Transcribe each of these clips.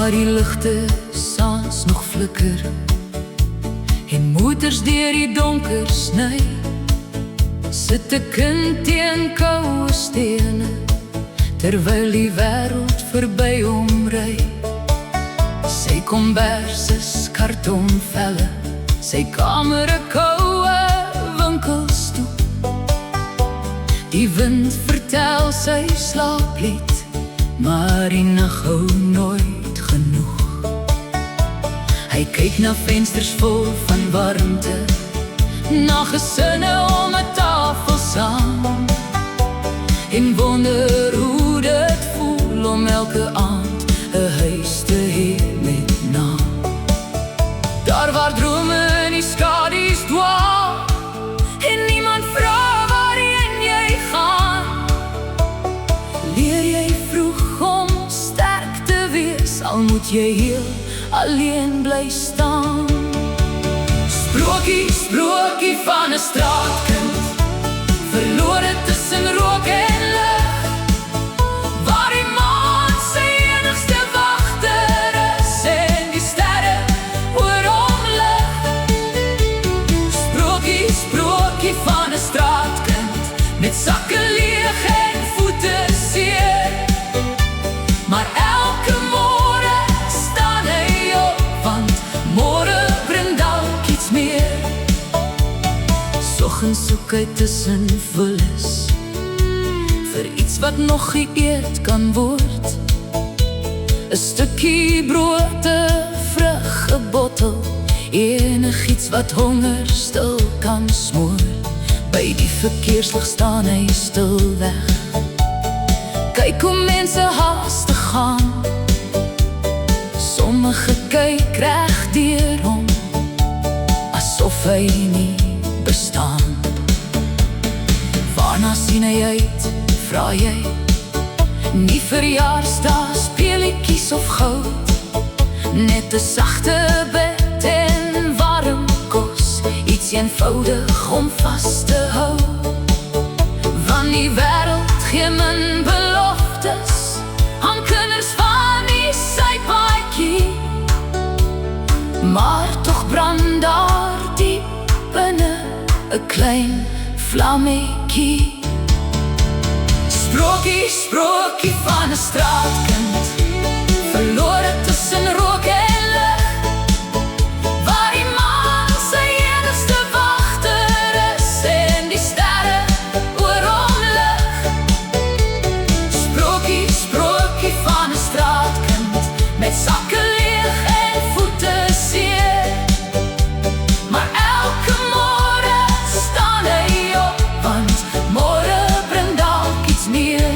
maar die ligte saans nog flikker en motors deur die donker sny. Sit 'n kind teen koue stene terwyl die wêreld verby hom ry. Sy kombers is kartonvelle, sy kamer 'n koue winkelstoep. Die wind vertel sy slaaplied, maar die nag hou nooit genoeg. Hy kyk na vensters vol van warmte, na gesinne om 'n tafel saam, en wonder hoe dit voel om elke aand 'n huis te hê met naam. Daar waar drome in die skadu's dwaal en niemand vra waarheen jy gaan, leer jy vroeg om sterk te wees, al moet jy heel alleen bly staan. Sprokie, sprokie van 'n straatkind, verlore tussen rook en lig, waar die maan sy enigste wagter is en die sterre oor hom lig. Sprokie, sprokie van 'n straatkind, met sakke leeg en voete seer, maar elke môre staan hy op, want môre bring dalk iets meer. Soggens soek hy tussen vullis vir iets wat nog geëet kan word, 'n stukkie brood, 'n vrug, 'n bottel, enigiets wat honger stil kan smoor. By die verkeerslig staan hy stil weg, kyk hoe mense haastig gaan, sommige kyk reg deur hom, asof hy nie bestaan. Waarna sien hy uit, vra jy? Nie verjaarsdae, speelietjies of goud, net 'n sagte bed en warm kos, iets eenvoudig om vas te hou. Want die wêreld gee min beloftes aan kinders van die sypaadjie, maar tog brand daar diep binne 'n klein vlammetjie. Sprokie, sprokie van 'n straatkind, verlore tussen rook en lig, waar die maan sy enigste wagter is en die sterre oor hom lig. Sprokie, sprokie van 'n straatkind, met sakke leeg en voete seer, maar elke môre staan hy op, want môre bring dalk iets meer.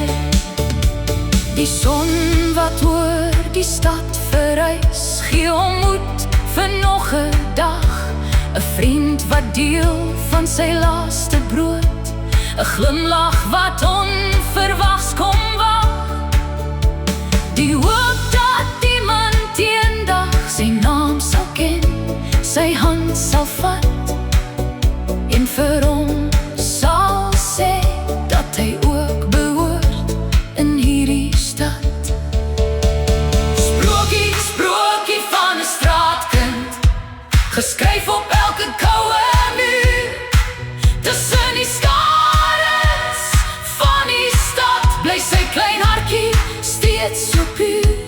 Die son wat oor die stad verreis, gee hom moed vir nog 'n dag, 'n vriend wat deel van sy laaste brood, 'n glimlag wat onverwags kom wag, die hoop dat iemand eendag sy naam sal ken, sy hand sal vat en vir hom sal sê dat hy ook behoort in hierdie stad. Sprokie, sprokie van 'n straatkind, geskryf op elke koue muur, tussen die skadu's van die stad, bly sy klein hartjie steeds so puur.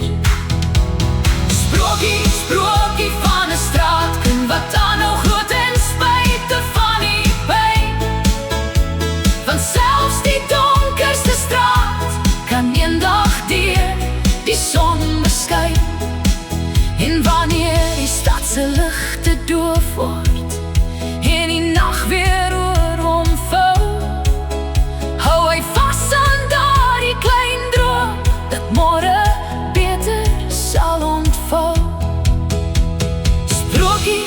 Sprokie, sprokie van 'n straatkind, wat aanhou groot ten spyte van die pyn, want selfs die donkerste straat kan eendag deur die son beskyn. En wanneer die stad se ligte doof word en die nag weer oor hom vou, hou hy vas aan daardie klein droom, dat môre beter sal ontvou. Sprokie,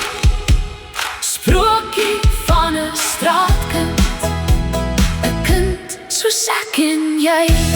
sprokie van 'n straatkind, 'n kind soos ek en jy.